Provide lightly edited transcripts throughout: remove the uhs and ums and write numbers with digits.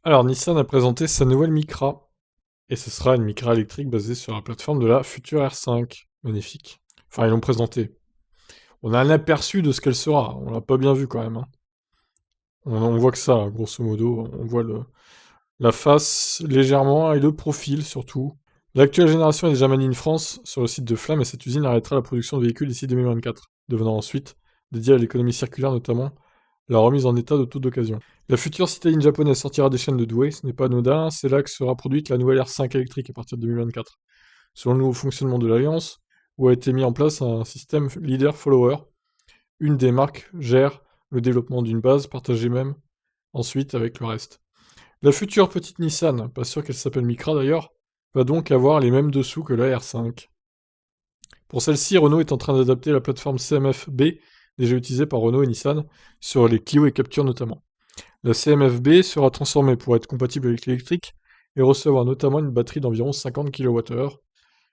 Alors, Nissan a présenté sa nouvelle Micra, et ce sera une Micra électrique basée sur la plateforme de la future R5. Magnifique. Enfin, ils l'ont présenté. On a un aperçu de ce qu'elle sera, on l'a pas bien vu quand même, hein. On voit que ça, grosso modo, on voit la face légèrement et le profil surtout. L'actuelle génération est déjà maniée en France sur le site de Flamme et cette usine arrêtera la production de véhicules d'ici 2024, devenant ensuite dédiée à l'économie circulaire notamment la remise en état de toute occasion. La future citadine japonaise sortira des chaînes de Douai, ce n'est pas anodin, c'est là que sera produite la nouvelle R5 électrique à partir de 2024. Selon le nouveau fonctionnement de l'Alliance, où a été mis en place un système leader-follower, une des marques gère le développement d'une base, partagée même ensuite avec le reste. La future petite Nissan, pas sûr qu'elle s'appelle Micra d'ailleurs, va donc avoir les mêmes dessous que la R5. Pour celle-ci, Renault est en train d'adapter la plateforme CMF-B, déjà utilisée par Renault et Nissan, sur les Clio et Capture notamment. La CMF-B sera transformée pour être compatible avec l'électrique et recevoir notamment une batterie d'environ 50 kWh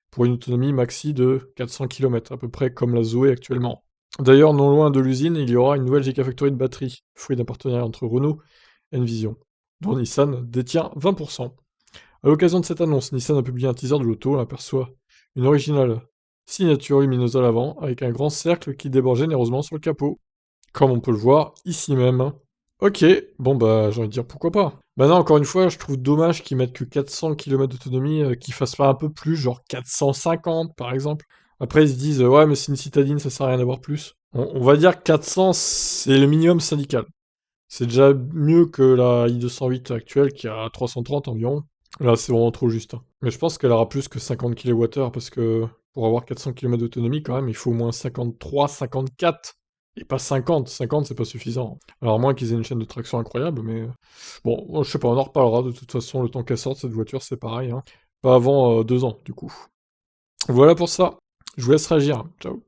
pour une autonomie maxi de 400 km, à peu près comme la Zoé actuellement. D'ailleurs, non loin de l'usine, il y aura une nouvelle Gigafactory de batterie, fruit d'un partenariat entre Renault et Envision, dont Nissan détient 20%. À l'occasion de cette annonce, Nissan a publié un teaser de l'auto, on aperçoit une originale signature lumineuse à l'avant, avec un grand cercle qui déborde généreusement sur le capot, comme on peut le voir ici même. Ok, bon bah j'ai envie de dire pourquoi pas. Maintenant, encore une fois, je trouve dommage qu'ils mettent que 400 km d'autonomie, qu'ils fassent pas un peu plus, genre 450 par exemple. Après, ils se disent, ouais, mais c'est une citadine, ça sert à rien d'avoir plus. On va dire 400, c'est le minimum syndical. C'est déjà mieux que la i208 actuelle qui a 330 environ. Là, c'est vraiment trop juste, hein. Mais je pense qu'elle aura plus que 50 kWh parce que pour avoir 400 km d'autonomie, quand même, il faut au moins 53, 54. Et pas 50. 50, c'est pas suffisant. Alors, à moins qu'ils aient une chaîne de traction incroyable, mais bon, je sais pas, on en reparlera de toute façon. Le temps qu'elle sorte, cette voiture, c'est pareil, hein. Pas avant 2 ans, du coup. Voilà pour ça. Je vous laisse réagir. Ciao.